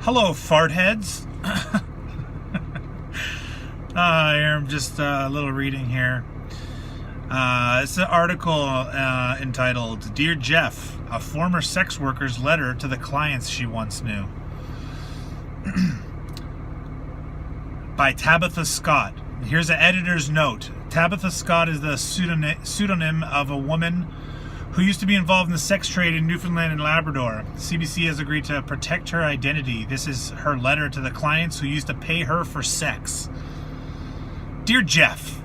Hello, fart heads. Here, just a little reading here. It's an article entitled Dear Jeff, a former sex worker's letter to the clients she once knew. By Tabitha Scott. Here's an editor's note. Tabitha Scott is the pseudonym of a woman who used to be involved in the sex trade in Newfoundland and Labrador. CBC has agreed to protect her identity. This is her letter to the clients who used to pay her for sex. Dear Jeff,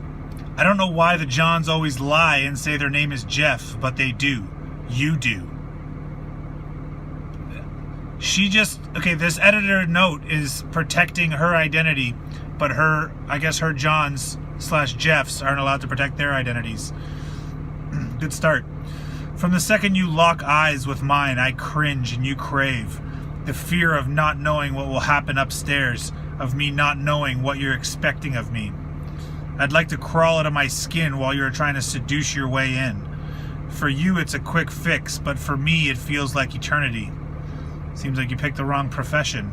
I don't know why the Johns always lie and say their name is Jeff, but they do. You do. This editor note is protecting her identity, but her Johns / Jeffs aren't allowed to protect their identities. Good start. From the second you lock eyes with mine, I cringe and you crave. The fear of not knowing what will happen upstairs, of me not knowing what you're expecting of me. I'd like to crawl out of my skin while you're trying to seduce your way in. For you, it's a quick fix, but for me, it feels like eternity. Seems like you picked the wrong profession.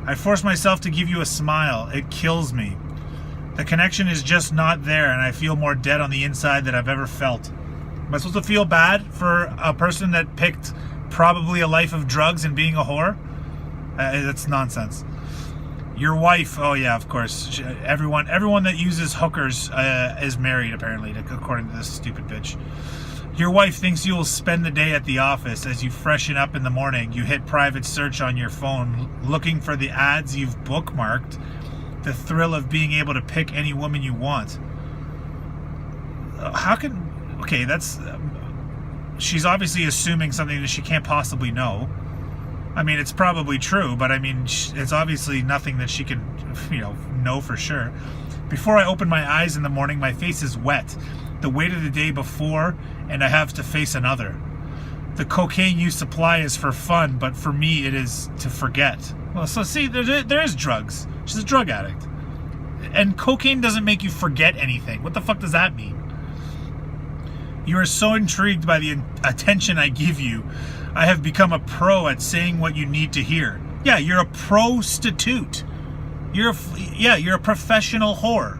I force myself to give you a smile. It kills me. The connection is just not there, and I feel more dead on the inside than I've ever felt. Am I supposed to feel bad for a person that picked probably a life of drugs and being a whore? That's nonsense. Your wife, oh yeah, of course. Everyone that uses hookers is married, apparently, according to this stupid bitch. Your wife thinks you will spend the day at the office. As you freshen up in the morning, you hit private search on your phone, looking for the ads you've bookmarked. The thrill of being able to pick any woman you want. She's obviously assuming something that she can't possibly know. I mean, it's probably true, but I mean, it's obviously nothing that she can, know for sure. Before I open my eyes in the morning, my face is wet. The weight of the day before, and I have to face another. The cocaine you supply is for fun, but for me, it is to forget. Well, so see, there is drugs. She's a drug addict. And cocaine doesn't make you forget anything. What the fuck does that mean? You are so intrigued by the attention I give you. I have become a pro at saying what you need to hear. Yeah, you're a prostitute. You're a professional whore.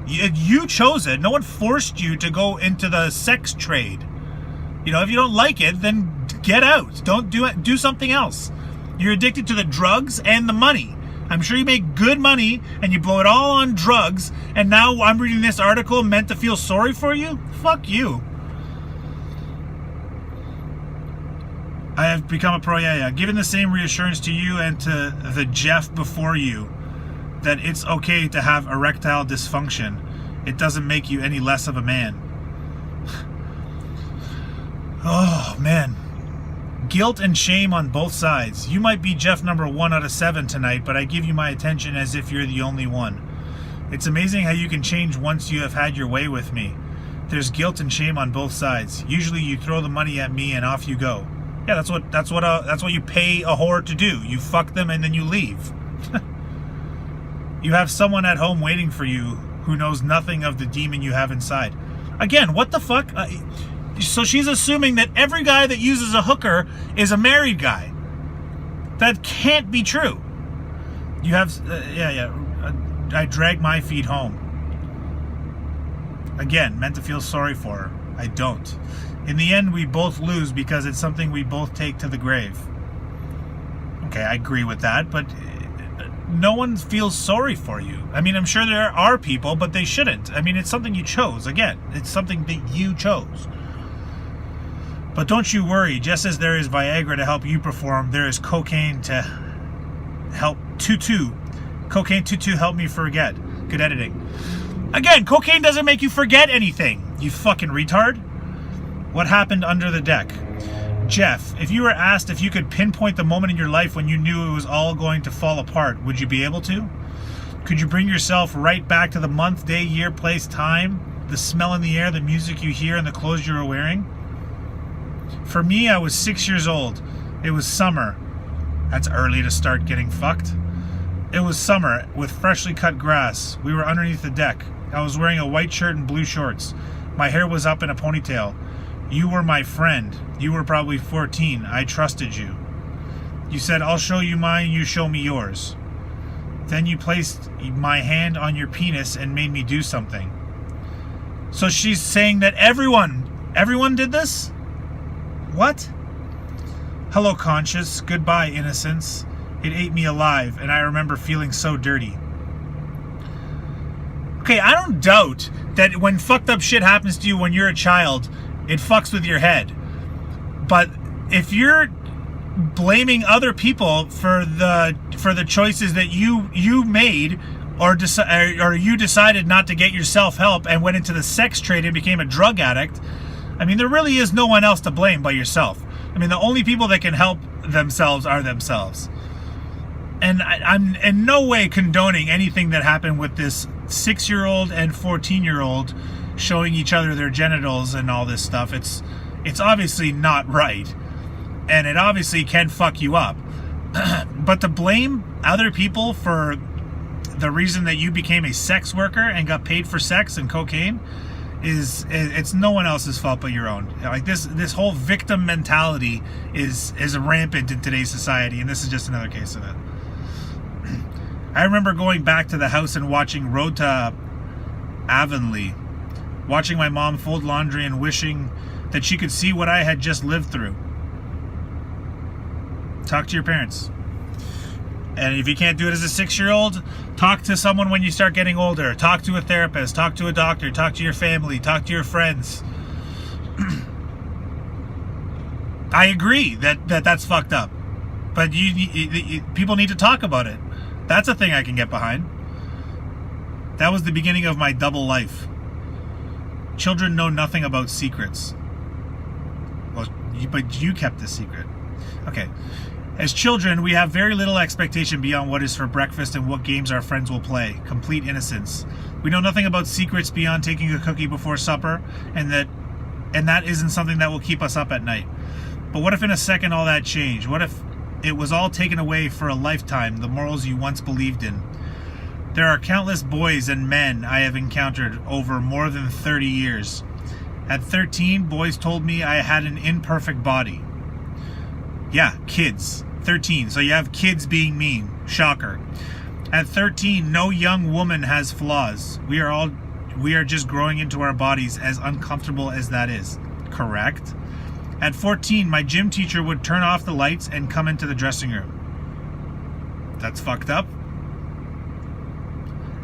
You chose it. No one forced you to go into the sex trade. If you don't like it, then get out. Don't do it. Do something else. You're addicted to the drugs and the money. I'm sure you make good money and you blow it all on drugs, and now I'm reading this article meant to feel sorry for you? Fuck you. I have become a pro, Given the same reassurance to you and to the Jeff before you that it's okay to have erectile dysfunction. It doesn't make you any less of a man. Oh, man. Guilt and shame on both sides. You might be Jeff number 1 out of 7 tonight, but I give you my attention as if you're the only one. It's amazing how you can change once you have had your way with me. There's guilt and shame on both sides. Usually you throw the money at me and off you go. Yeah, that's what you pay a whore to do. You fuck them and then you leave. You have someone at home waiting for you who knows nothing of the demon you have inside. Again, what the fuck? So she's assuming that every guy that uses a hooker is a married guy. That can't be true. You have, I drag my feet home. Again, meant to feel sorry for her. I don't. In the end, we both lose because it's something we both take to the grave. Okay, I agree with that, but no one feels sorry for you. I mean, I'm sure there are people, but they shouldn't. I mean, it's something you chose. Again, it's something that you chose. But don't you worry, just as there is Viagra to help you perform, there is cocaine to help Cocaine to help me forget. Good editing. Again, cocaine doesn't make you forget anything, you fucking retard. What happened under the deck? Jeff, if you were asked if you could pinpoint the moment in your life when you knew it was all going to fall apart, would you be able to? Could you bring yourself right back to the month, day, year, place, time, the smell in the air, the music you hear, and the clothes you were wearing? For me, I was 6 years old. It was summer. That's early to start getting fucked. It was summer with freshly cut grass. We were underneath the deck. I was wearing a white shirt and blue shorts. My hair was up in a ponytail. You were my friend. You were probably 14. I trusted you. You said, I'll show you mine, you show me yours. Then you placed my hand on your penis and made me do something. So she's saying that everyone did this? What? Hello, conscience. Goodbye, innocence. It ate me alive, and I remember feeling so dirty. Okay, I don't doubt that when fucked up shit happens to you when you're a child, it fucks with your head. But if you're blaming other people for the choices that you made, or you decided not to get yourself help and went into the sex trade and became a drug addict, I mean, there really is no one else to blame but yourself. I mean, the only people that can help themselves are themselves. And I'm in no way condoning anything that happened with this 6-year-old and 14-year-old showing each other their genitals and all this stuff. It's obviously not right. And it obviously can fuck you up. But to blame other people for the reason that you became a sex worker and got paid for sex and cocaine it's no one else's fault but your own. Like this whole victim mentality is rampant in today's society, and this is just another case of it. I remember going back to the house and watching Road to Avonlea, watching my mom fold laundry and wishing that she could see what I had just lived through. Talk to your parents. And if you can't do it as a 6-year-old, talk to someone when you start getting older. Talk to a therapist, talk to a doctor, talk to your family, talk to your friends. I agree that's fucked up. But people need to talk about it. That's a thing I can get behind. That was the beginning of my double life. Children know nothing about secrets. Well, but you kept the secret. Okay. As children, we have very little expectation beyond what is for breakfast and what games our friends will play. Complete innocence. We know nothing about secrets beyond taking a cookie before supper, and that isn't something that will keep us up at night. But what if in a second all that changed? What if it was all taken away for a lifetime, the morals you once believed in? There are countless boys and men I have encountered over more than 30 years. At 13, boys told me I had an imperfect body. Yeah, kids. 13. So you have kids being mean. Shocker. At 13, no young woman has flaws. We are just growing into our bodies, as uncomfortable as that is. Correct. At 14, my gym teacher would turn off the lights and come into the dressing room. That's fucked up.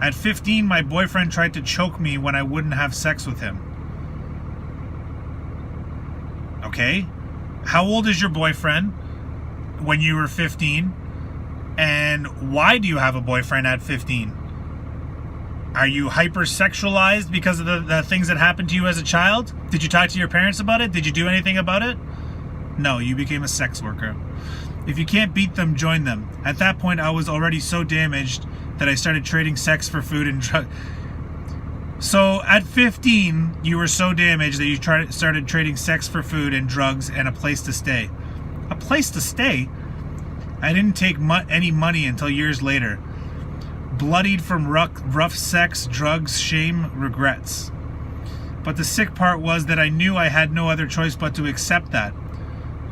At 15, my boyfriend tried to choke me when I wouldn't have sex with him. Okay. How old is your boyfriend when you were 15? And why do you have a boyfriend at 15? Are you hypersexualized because of the things that happened to you as a child? Did you talk to your parents about it? Did you do anything about it? No, you became a sex worker. If you can't beat them, join them. At that point, I was already so damaged that I started trading sex for food and drugs. So at 15, you were so damaged that you started trading sex for food and drugs and a place to stay. A place to stay? I didn't take any money until years later. Bloodied from rough sex, drugs, shame, regrets. But the sick part was that I knew I had no other choice but to accept that.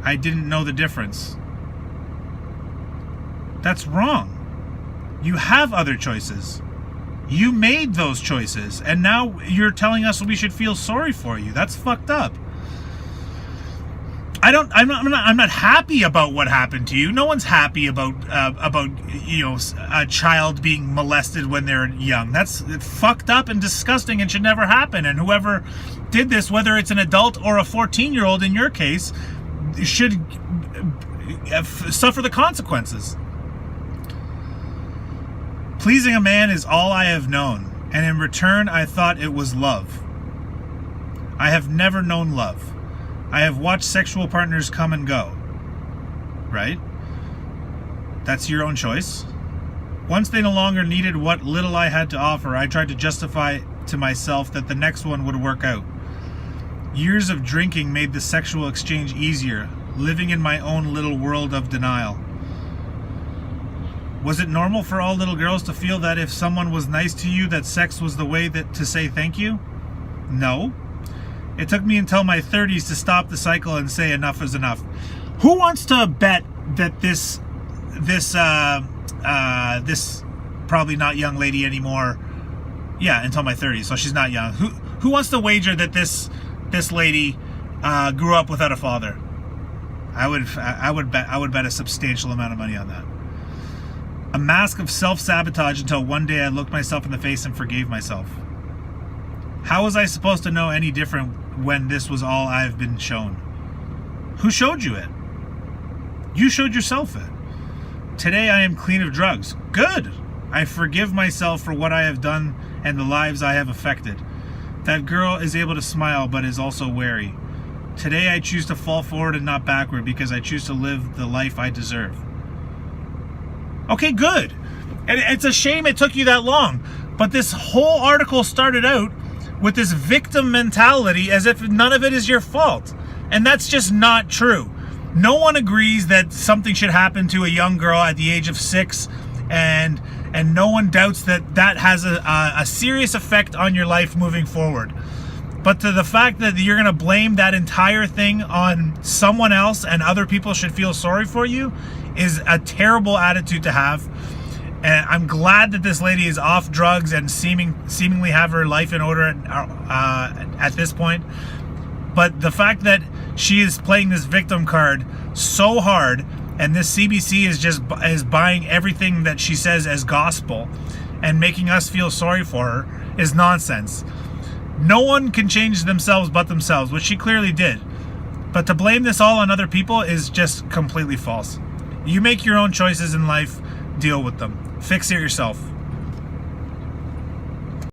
I didn't know the difference. That's wrong. You have other choices. You made those choices, and now you're telling us we should feel sorry for you. That's fucked up. I'm not happy about what happened to you. No one's happy about a child being molested when they're young. That's fucked up and disgusting and should never happen. And whoever did this, whether it's an adult or a 14-year-old in your case, should suffer the consequences. Pleasing a man is all I have known, and in return I thought it was love. I have never known love. I have watched sexual partners come and go. Right? That's your own choice. Once they no longer needed what little I had to offer, I tried to justify to myself that the next one would work out. Years of drinking made the sexual exchange easier, living in my own little world of denial. Was it normal for all little girls to feel that if someone was nice to you, that sex was the way to say thank you? No. It took me until my 30s to stop the cycle and say enough is enough. Who wants to bet that this this this probably not young lady anymore. Yeah, until my 30s, so she's not young. Who wants to wager that this lady grew up without a father? I would bet a substantial amount of money on that. A mask of self-sabotage until one day I looked myself in the face and forgave myself. How was I supposed to know any different when this was all I've been shown? Who showed you it? You showed yourself it. Today I am clean of drugs. Good. I forgive myself for what I have done and the lives I have affected. That girl is able to smile but is also wary. Today I choose to fall forward and not backward because I choose to live the life I deserve. Okay, good. And it's a shame it took you that long. But this whole article started out with this victim mentality as if none of it is your fault. And that's just not true. No one agrees that something should happen to a young girl at the age of 6, and no one doubts that that has a serious effect on your life moving forward. But to the fact that you're going to blame that entire thing on someone else and other people should feel sorry for you is a terrible attitude to have. And I'm glad that this lady is off drugs and seemingly have her life in order at this point. But the fact that she is playing this victim card so hard, and this CBC is buying everything that she says as gospel and making us feel sorry for her, is nonsense. No one can change themselves but themselves, which she clearly did. But to blame this all on other people is just completely false. You make your own choices in life, deal with them. Fix it yourself.